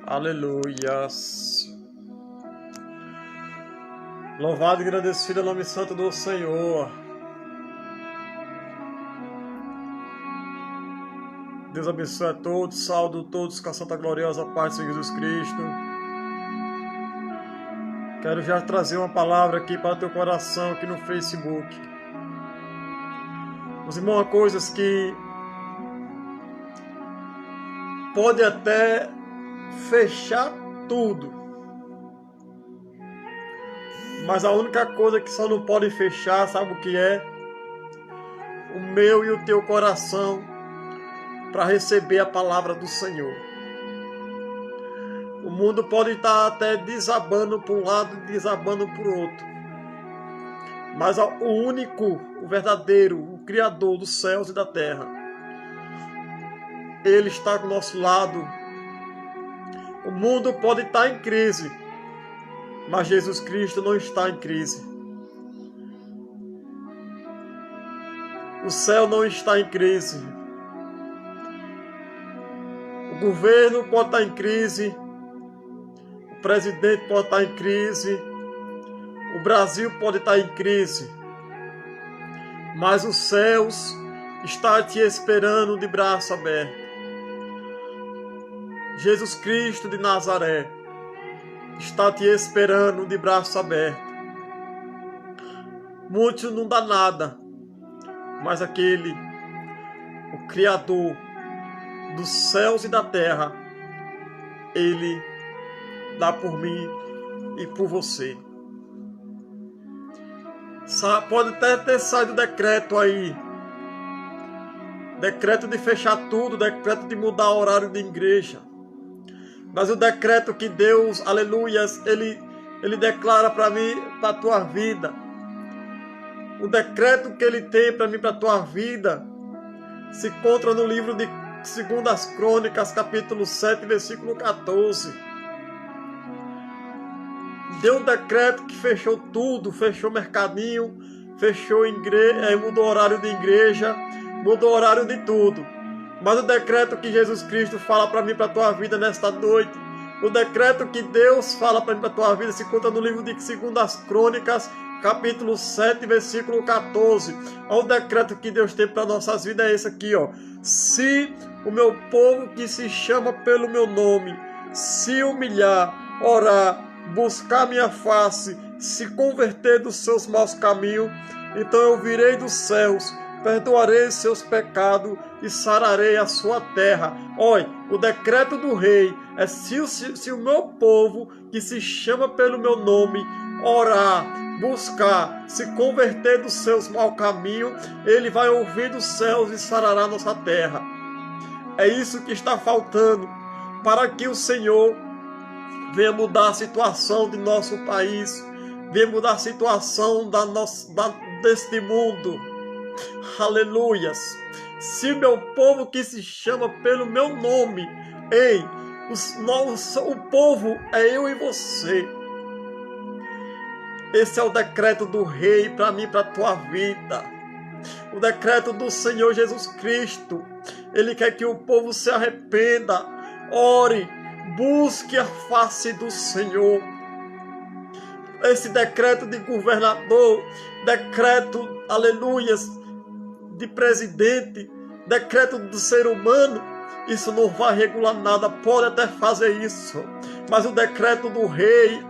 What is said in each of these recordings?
Aleluias. Louvado e agradecido é o nome santo do Senhor. Deus abençoe a todos, saúdo todos com a santa gloriosa paz de Jesus Cristo. Quero já trazer uma palavra aqui para o teu coração aqui no Facebook. Meus irmãos, há coisas que pode até fechar tudo, mas a única coisa que só não pode fechar, sabe o que é? O meu e o teu coração para receber a palavra do Senhor. O mundo pode estar até desabando para um lado e desabando para o outro, mas o único, o verdadeiro, o Criador dos céus e da terra, Ele está do nosso lado. O mundo pode estar em crise, mas Jesus Cristo não está em crise. O céu não está em crise. O governo pode estar em crise. O presidente pode estar em crise. O Brasil pode estar em crise. Mas os céus estão te esperando de braço aberto. Jesus Cristo de Nazaré está te esperando de braço aberto. Muito não dá nada, mas aquele, o Criador dos céus e da terra, Ele dá por mim e por você. Pode até ter saído decreto aí, decreto de fechar tudo, decreto de mudar o horário de igreja. Mas o decreto que Deus, aleluias, Ele declara para mim, para a tua vida. O decreto que Ele tem para mim, para a tua vida, se encontra no livro de 2 Crônicas, capítulo 7, versículo 14. Deu um decreto que fechou tudo, fechou mercadinho, fechou igreja, mudou o horário de igreja, mudou o horário de tudo. Mas o decreto que Jesus Cristo fala para mim, para a tua vida nesta noite, o decreto que Deus fala para mim, para a tua vida, se conta no livro de 2 Crônicas, capítulo 7, versículo 14. Olha o decreto que Deus tem para nossas vidas, é esse aqui, ó. Se o meu povo que se chama pelo meu nome, se humilhar, orar, buscar minha face, se converter dos seus maus caminhos, então eu virei dos céus, perdoarei seus pecados e sararei a sua terra. Olha, o decreto do rei é se o meu povo, que se chama pelo meu nome, orar, buscar, se converter dos seus maus caminhos, ele vai ouvir dos céus e sarará nossa terra. É isso que está faltando para que o Senhor venha mudar a situação de nosso país, venha mudar a situação deste mundo. Aleluias. Se meu povo que se chama pelo meu nome, o povo é eu e você. Esse é o decreto do rei para mim, para a tua vida. O decreto do Senhor Jesus Cristo. Ele quer que o povo se arrependa, ore, busque a face do Senhor. Esse decreto de governador, decreto, aleluias, de presidente, decreto do ser humano, isso não vai regular nada, pode até fazer isso, mas o decreto do rei,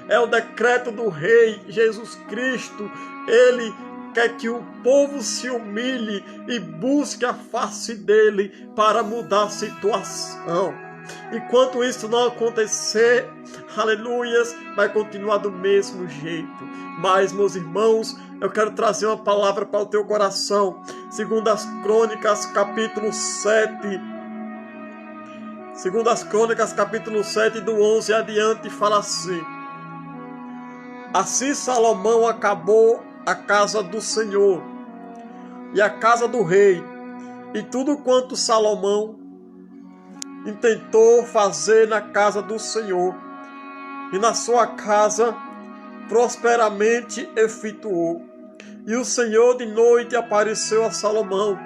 é o decreto do rei Jesus Cristo. Ele quer que o povo se humilhe e busque a face dele para mudar a situação. Enquanto isso não acontecer, aleluias, vai continuar do mesmo jeito. Mas, meus irmãos, eu quero trazer uma palavra para o teu coração. 2 Crônicas, capítulo 7. 2 Crônicas, capítulo 7, do 11 adiante, fala assim: Assim Salomão acabou a casa do Senhor e a casa do rei, e tudo quanto Salomão intentou fazer na casa do Senhor, e na sua casa prosperamente efetuou. E o Senhor de noite apareceu a Salomão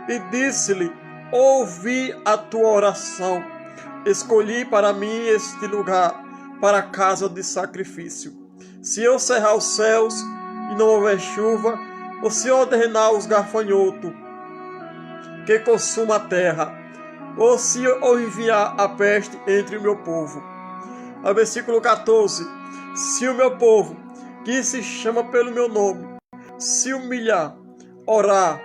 e disse-lhe: ouvi a tua oração, escolhi para mim este lugar, para a casa de sacrifício. Se eu cerrar os céus e não houver chuva, ou se ordenar os gafanhotos que consuma a terra, ou se eu enviar a peste entre o meu povo. A versículo 14: se o meu povo, que se chama pelo meu nome, se humilhar, orar,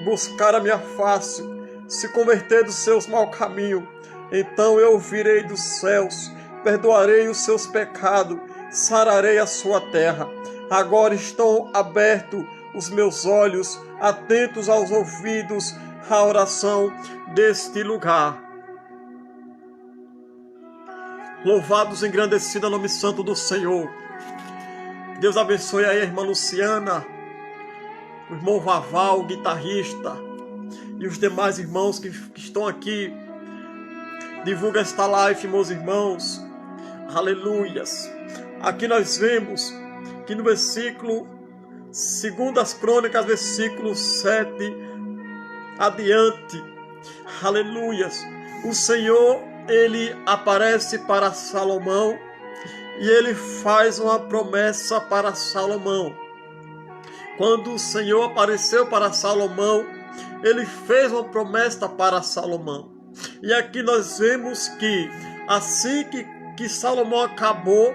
buscar a minha face, se converter dos seus maus caminhos, então eu virei dos céus, perdoarei os seus pecados, sararei a sua terra. Agora estão abertos os meus olhos, atentos aos ouvidos, à oração deste lugar. Louvados e engrandecidos o nome santo do Senhor. Deus abençoe aí a irmã Luciana, o irmão Vaval, o guitarrista, e os demais irmãos que estão aqui. Divulga esta live, meus irmãos. Aleluias. Aqui nós vemos que no versículo 2 Crônicas, versículo 7 adiante, aleluias, o Senhor, ele aparece para Salomão e ele faz uma promessa para Salomão. Quando o Senhor apareceu para Salomão, ele fez uma promessa para Salomão. E aqui nós vemos que assim que Salomão acabou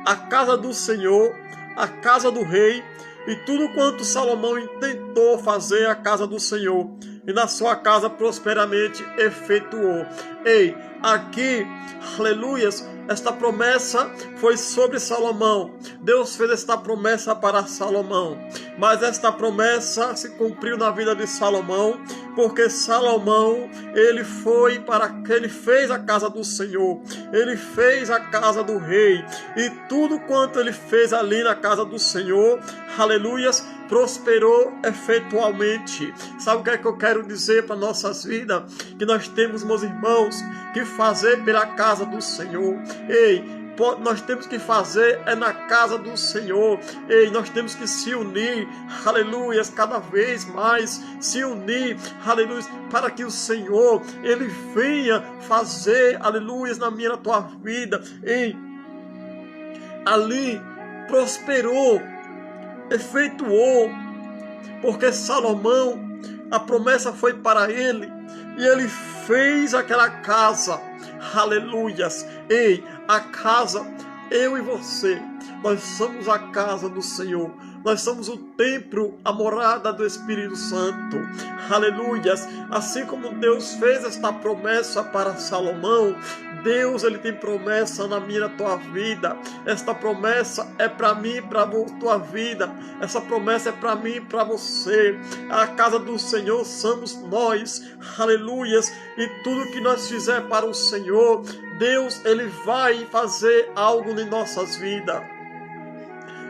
a casa do Senhor, a casa do rei, e tudo quanto Salomão intentou fazer a casa do Senhor, e na sua casa prosperamente efetuou. Ei, aqui, aleluias, esta promessa foi sobre Salomão. Deus fez esta promessa para Salomão, mas esta promessa se cumpriu na vida de Salomão, porque Salomão, ele fez a casa do Senhor, ele fez a casa do rei, e tudo quanto ele fez ali na casa do Senhor, aleluias, prosperou efetualmente. Sabe o que é que eu quero dizer para nossas vidas? Que nós temos, meus irmãos, que fazer pela casa do Senhor. Ei, nós temos que fazer é na casa do Senhor. Ei, nós temos que se unir, aleluias, cada vez mais se unir, aleluias, para que o Senhor, ele venha fazer, aleluias, na minha, na tua vida. Ei, ali prosperou, efetuou, porque Salomão, a promessa foi para ele, e ele fez aquela casa, aleluias. Ei, a casa, eu e você, nós somos a casa do Senhor, nós somos o templo, a morada do Espírito Santo, aleluias. Assim como Deus fez esta promessa para Salomão, Deus, ele tem promessa na minha, na tua vida. Esta promessa é para mim e para a tua vida. Essa promessa é para mim e para você. A casa do Senhor somos nós, aleluias. E tudo que nós fizer para o Senhor, Deus, ele vai fazer algo em nossas vidas.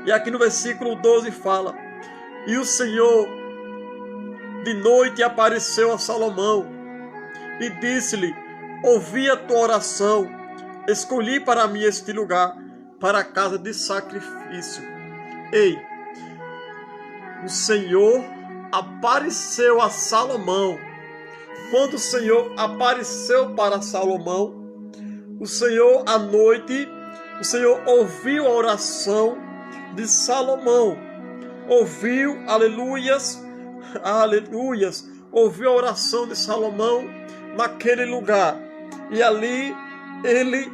E aqui no versículo 12 fala: e o Senhor de noite apareceu a Salomão e disse-lhe: ouvi a tua oração, escolhi para mim este lugar, para a casa de sacrifício. Ei, o Senhor apareceu a Salomão. Quando o Senhor apareceu para Salomão, o Senhor à noite, o Senhor ouviu a oração de Salomão. Ouviu, aleluias, aleluias, ouviu a oração de Salomão naquele lugar. E ali ele,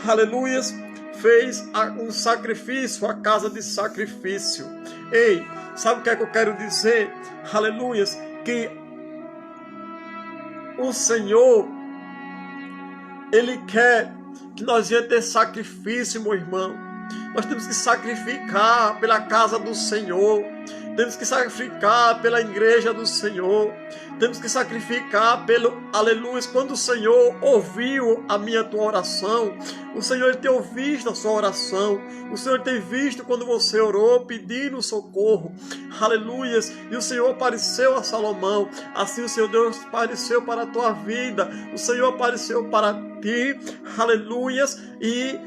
aleluias, fez um sacrifício, a casa de sacrifício. Ei, sabe o que é que eu quero dizer? Aleluias, que o Senhor, ele quer que nós venhamos ter sacrifício, meu irmão. Nós temos que sacrificar pela casa do Senhor. temos que sacrificar pela igreja do Senhor, temos que sacrificar pelo aleluia. Quando o Senhor ouviu a tua oração, o Senhor tem ouvido a sua oração, o Senhor tem visto quando você orou pedindo socorro, aleluias, e o Senhor apareceu a Salomão. Assim o Senhor Deus apareceu para a tua vida, o Senhor apareceu para ti, aleluias, e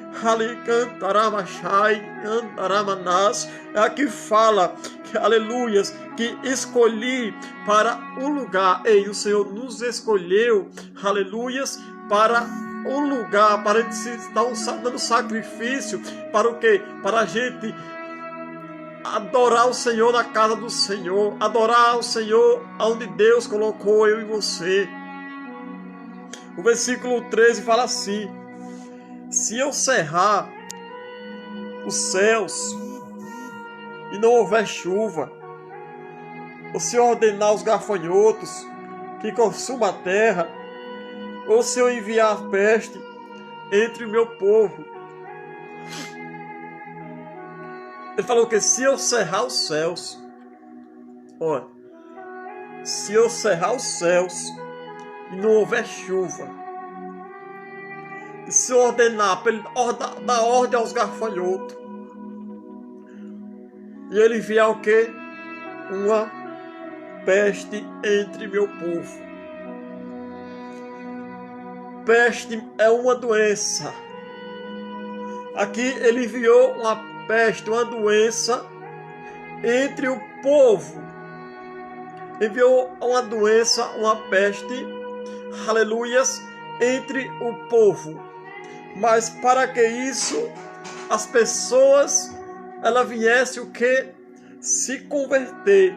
aqui fala aleluias, que escolhi para um lugar. Ei, o Senhor nos escolheu, aleluias, para um lugar, para estar dando sacrifício, para o quê? Para a gente adorar o Senhor na casa do Senhor, adorar o Senhor onde Deus colocou eu e você. O versículo 13 fala assim: se eu cerrar os céus e não houver chuva, ou se eu ordenar os gafanhotos que consumam a terra, ou se eu enviar peste entre o meu povo. Ele falou que se eu cerrar os céus, olha, se eu cerrar os céus e não houver chuva, e se eu ordenar, dar ordem aos gafanhotos, e ele enviar o quê? Uma peste entre meu povo. Peste é uma doença. Aqui ele enviou uma peste, uma doença entre o povo. Enviou uma doença, uma peste, aleluias, entre o povo. Mas para que isso, as pessoas ela viesse o que? Se converter.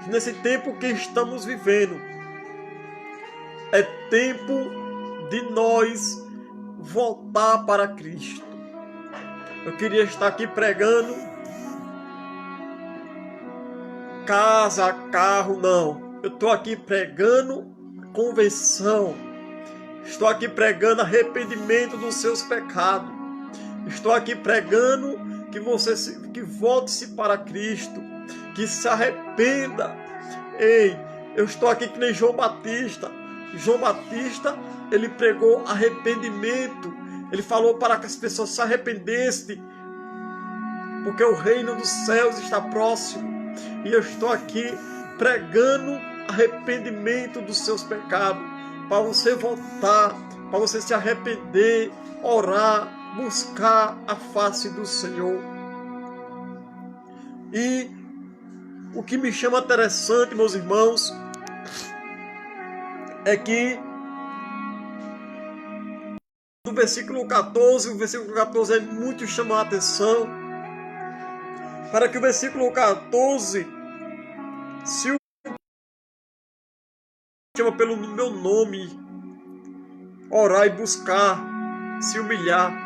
Nesse tempo que estamos vivendo, é tempo de nós voltar para Cristo. Eu queria estar aqui pregando casa, carro, não. Eu estou aqui pregando conversão. Estou aqui pregando arrependimento dos seus pecados. Estou aqui pregando que volte-se para Cristo, que se arrependa. Ei, eu estou aqui que nem João Batista. João Batista, ele pregou arrependimento. Ele falou para que as pessoas se arrependessem, porque o reino dos céus está próximo. E eu estou aqui pregando arrependimento dos seus pecados, para você voltar, para você se arrepender, orar, buscar a face do Senhor. E o que me chama interessante, meus irmãos, é que no versículo 14, o versículo 14 é muito chamar a atenção, para que o versículo 14, se o chama pelo meu nome, orar e buscar, se humilhar.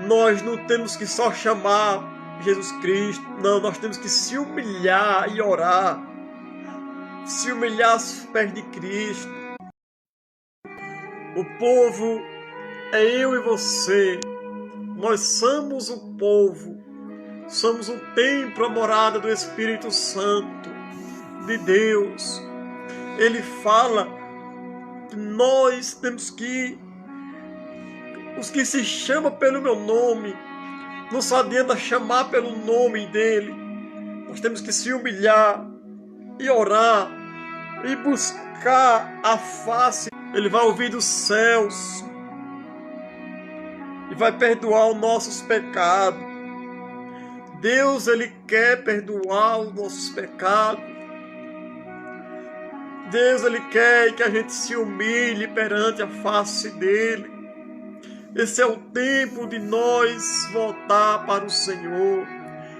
Nós não temos que só chamar Jesus Cristo, não, nós temos que se humilhar e orar, se humilhar aos pés de Cristo. O povo é eu e você, nós somos o povo, somos o templo, a morada do Espírito Santo de Deus. Ele fala que nós temos que, os que se chamam pelo meu nome, não só adianta chamar pelo nome dele, nós temos que se humilhar e orar e buscar a face. Ele vai ouvir dos céus e vai perdoar os nossos pecados. Deus, ele quer perdoar os nossos pecados. Deus, ele quer que a gente se humilhe perante a face dele. Esse é o tempo de nós voltar para o Senhor.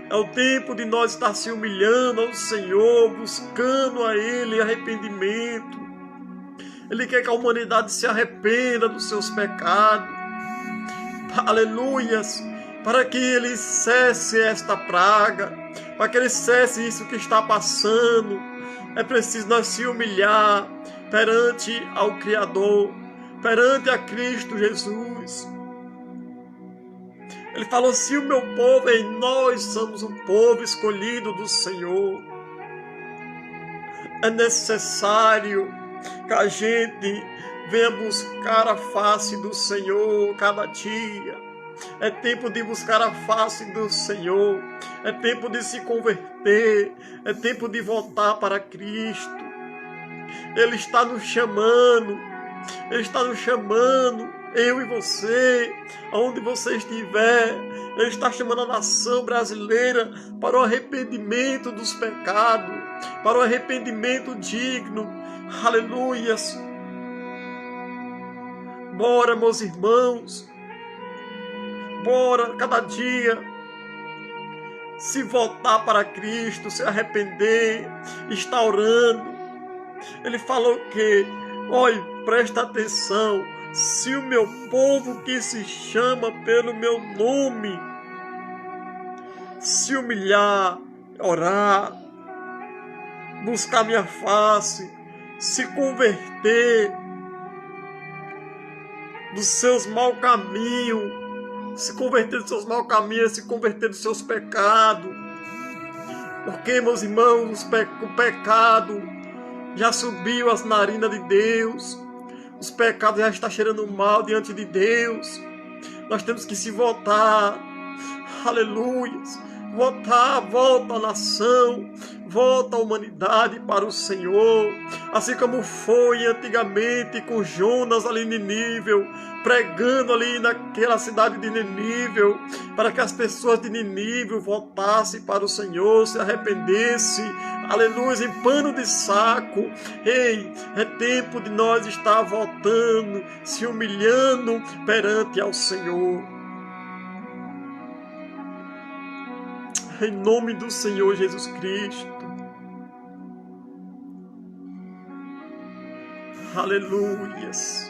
É o tempo de nós estar se humilhando ao Senhor, buscando a Ele arrependimento. Ele quer que a humanidade se arrependa dos seus pecados. Aleluias! Para que Ele cesse esta praga, para que Ele cesse isso que está passando. É preciso nós se humilhar perante ao Criador, perante a Cristo Jesus. Ele falou, se o meu povo, e nós somos um povo escolhido do Senhor. É necessário que a gente venha buscar a face do Senhor cada dia. É tempo de buscar a face do Senhor. É tempo de se converter. É tempo de voltar para Cristo. Ele está nos chamando. Ele está nos chamando, eu e você, aonde você estiver. Ele está chamando a nação brasileira para o arrependimento dos pecados, para o arrependimento digno. Aleluias. Bora, meus irmãos. Bora, cada dia, se voltar para Cristo, se arrepender, estar orando. Ele falou que, olha, presta atenção, se o meu povo que se chama pelo meu nome se humilhar, orar, buscar minha face, se converter dos seus maus caminhos, se converter dos seus maus caminhos, se converter dos seus pecados. Porque, meus irmãos, o pecado já subiu as narinas de Deus. Os pecados já estão cheirando mal diante de Deus. Nós temos que se voltar. Aleluia. Volta a nação, volta a humanidade para o Senhor, assim como foi antigamente com Jonas ali em Nínive, pregando ali naquela cidade de Nínive, para que as pessoas de Nínive voltassem para o Senhor, se arrependessem, aleluia, em pano de saco. Ei, é tempo de nós estar voltando, se humilhando perante ao Senhor. Em nome do Senhor Jesus Cristo. Aleluias.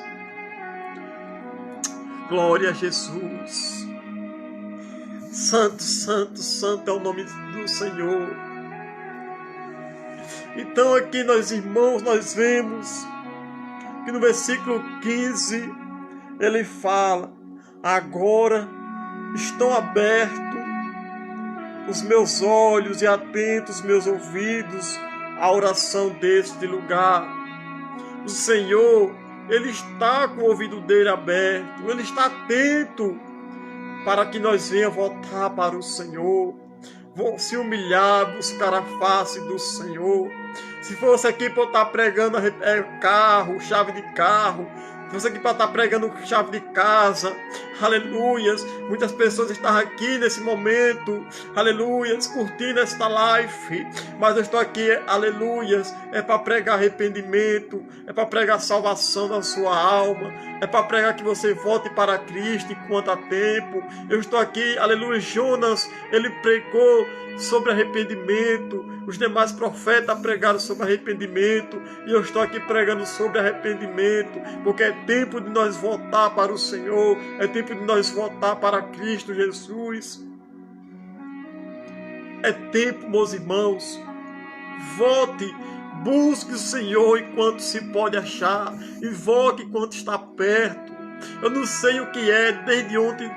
Glória a Jesus. Santo, santo, santo é o nome do Senhor. Então aqui nós, irmãos, nós vemos que no versículo 15 ele fala: agora estão abertos os meus olhos e atentos os meus ouvidos à oração deste lugar. O Senhor, Ele está com o ouvido dele aberto, Ele está atento para que nós venhamos voltar para o Senhor, se humilhar, buscar a face do Senhor. Se fosse aqui para eu estar pregando carro, chave de carro, se fosse aqui para estar pregando chave de casa, aleluias, muitas pessoas estão aqui nesse momento, aleluias, curtindo esta live, mas eu estou aqui, aleluias, é para pregar arrependimento, é para pregar salvação da sua alma, é para pregar que você volte para Cristo enquanto há tempo. Eu estou aqui, aleluia. Jonas, ele pregou sobre arrependimento, os demais profetas pregaram sobre arrependimento, e eu estou aqui pregando sobre arrependimento, porque é tempo de nós voltar para o Senhor, é tempo de nós voltar para Cristo Jesus. É tempo, meus irmãos, volte, busque o Senhor enquanto se pode achar, invoque enquanto está perto. Eu não sei o que é, desde ontem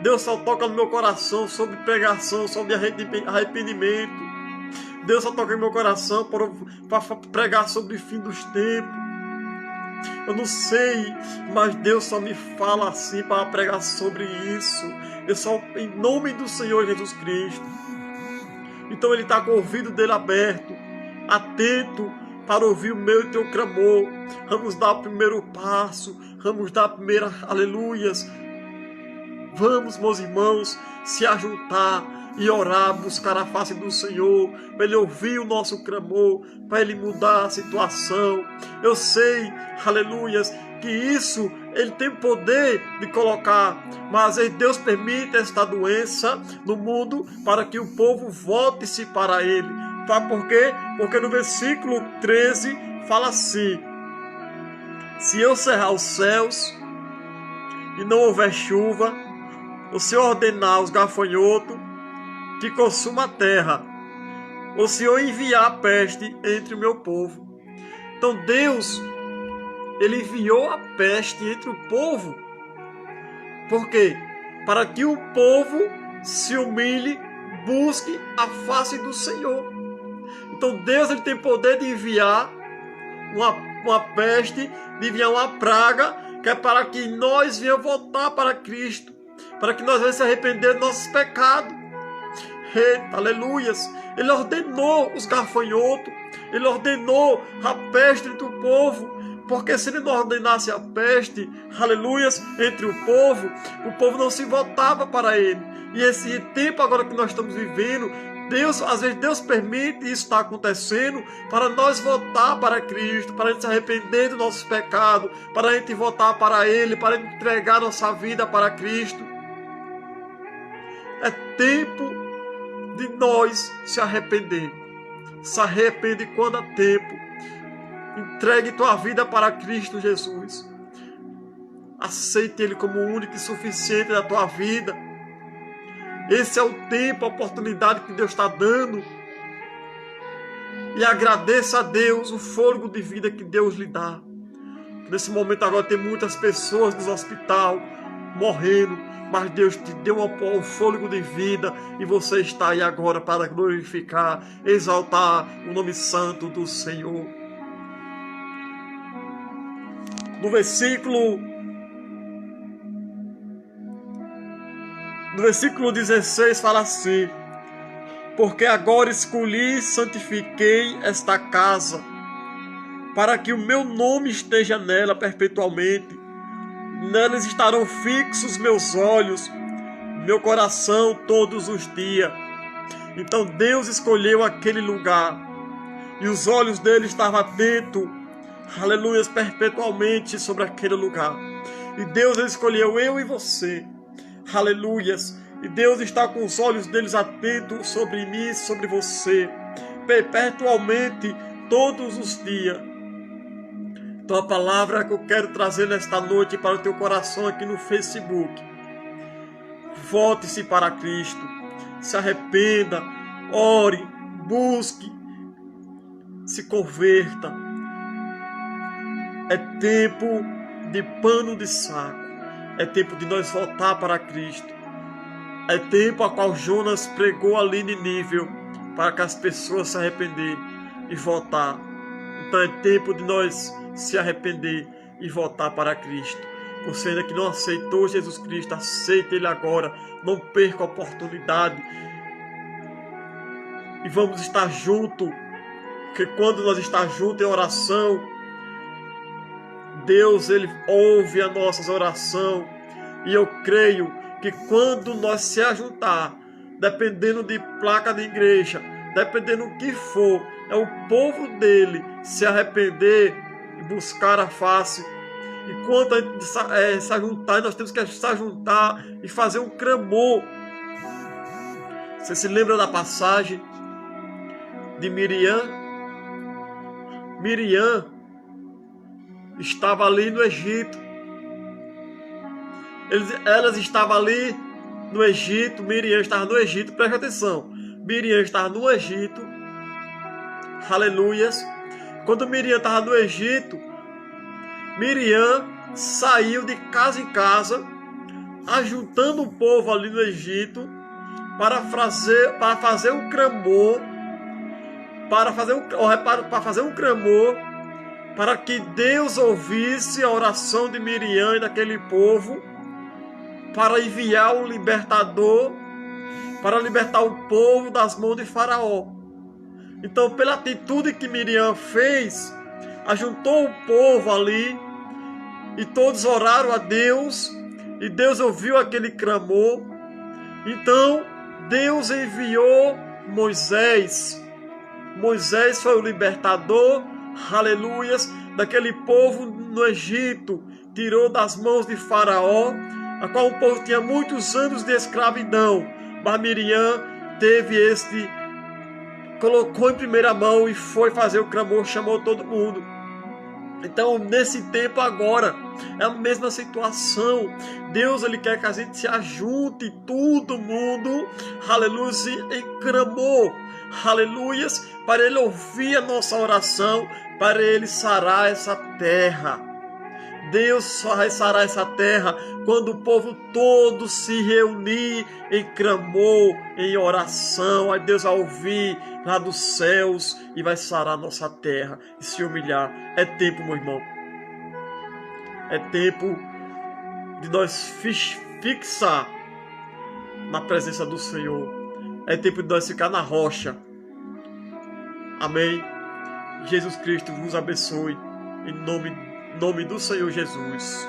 Deus só toca no meu coração sobre pregação, sobre arrependimento. Deus só toca no meu coração para pregar sobre o fim dos tempos. Eu não sei, mas Deus só me fala assim para pregar sobre isso. Eu só, em nome do Senhor Jesus Cristo. Então Ele está com o ouvido dele aberto, atento para ouvir o meu e teu clamor. Vamos dar o primeiro passo, vamos dar a primeira, aleluias. Vamos, meus irmãos, se ajuntar e orar, buscar a face do Senhor, para Ele ouvir o nosso clamor, para Ele mudar a situação. Eu sei, aleluias, que isso Ele tem poder de colocar, mas Deus permite esta doença no mundo para que o povo volte-se para Ele. Sabe por quê? Porque no versículo 13 fala assim: se eu cerrar os céus e não houver chuva, o Senhor ordenar os gafanhotos que consuma a terra, o Senhor enviar a peste entre o meu povo. Então Deus, Ele enviou a peste entre o povo. Por quê? para que o povo se humilhe, busque a face do Senhor. Então Deus ele tem poder de enviar uma peste, de enviar uma praga, que é para que nós venhamos voltar para Cristo, para que nós venhamos se arrepender dos nossos pecados. Eita, aleluias! Ele ordenou os gafanhotos, ele ordenou a peste entre o povo, porque se ele não ordenasse a peste, aleluias, entre o povo não se voltava para ele. E esse tempo agora que nós estamos vivendo, às vezes Deus permite isso estar acontecendo para nós voltar para Cristo, para a gente se arrepender dos nossos pecados, para a gente voltar para Ele, para a gente entregar nossa vida para Cristo. É tempo de nós se arrepender. Se arrepende quando há tempo. Entregue tua vida para Cristo Jesus. Aceite Ele como o único e suficiente da tua vida. Esse é o tempo, a oportunidade que Deus está dando. E agradeça a Deus o fôlego de vida que Deus lhe dá. Nesse momento agora tem muitas pessoas no hospital morrendo, mas Deus te deu um fôlego de vida e você está aí agora para glorificar, exaltar o nome santo do Senhor. No versículo 16 fala assim: porque agora escolhi e santifiquei esta casa, para que o meu nome esteja nela perpetuamente. Neles estarão fixos meus olhos, meu coração todos os dias. Então Deus escolheu aquele lugar, e os olhos dele estavam atentos, aleluia, perpetualmente sobre aquele lugar. E Deus escolheu eu e você, aleluias. E Deus está com os olhos deles atentos sobre mim, sobre você, perpetualmente, todos os dias. Então a palavra que eu quero trazer nesta noite para o teu coração aqui no Facebook: volte-se para Cristo, se arrependa, ore, busque, se converta. É tempo de pano de saco, é tempo de nós voltar para Cristo. É tempo a qual Jonas pregou ali em Nínive, para que as pessoas se arrependerem e voltar. Então é tempo de nós se arrepender e voltar para Cristo. Você ainda que não aceitou Jesus Cristo, aceite Ele agora. Não perca a oportunidade. E vamos estar juntos. Porque quando nós estamos juntos em oração, Deus Ele ouve as nossas orações. E eu creio que quando nós se ajuntar, dependendo de placa de igreja, dependendo do que for, é o povo dele se arrepender e buscar a face. E quando a gente se ajuntar, nós temos que se ajuntar e fazer um clamor. Você se lembra da passagem de Miriam? Miriam estava ali no Egito. Elas estavam ali no Egito. Miriam estava no Egito. Preste atenção. Miriam estava no Egito. Aleluias. Quando Miriam estava no Egito, Miriam saiu de casa em casa, ajuntando o povo ali no Egito para fazer um clamor, para fazer um clamor, para que Deus ouvisse a oração de Miriam e daquele povo, para enviar um libertador, para libertar o povo das mãos de Faraó. Então, pela atitude que Miriam fez, ajuntou o povo ali, e todos oraram a Deus, e Deus ouviu aquele clamor. Então, Deus enviou Moisés. Moisés foi o libertador, aleluias, daquele povo no Egito, tirou das mãos de Faraó, a qual o povo tinha muitos anos de escravidão, mas Miriam colocou em primeira mão e foi fazer o clamor, chamou todo mundo. Então, nesse tempo agora, é a mesma situação. Deus, Ele quer que a gente se ajunte, todo mundo, aleluia, em clamor, aleluias, para Ele ouvir a nossa oração, para Ele sarar essa terra. Deus só vai sarar essa terra quando o povo todo se reunir em clamor, em oração. Aí Deus vai ouvir lá dos céus e vai sarar nossa terra e se humilhar. É tempo, meu irmão. É tempo de nós fixar na presença do Senhor. É tempo de nós ficar na rocha. Amém? Jesus Cristo vos abençoe. Em nome do Senhor Jesus.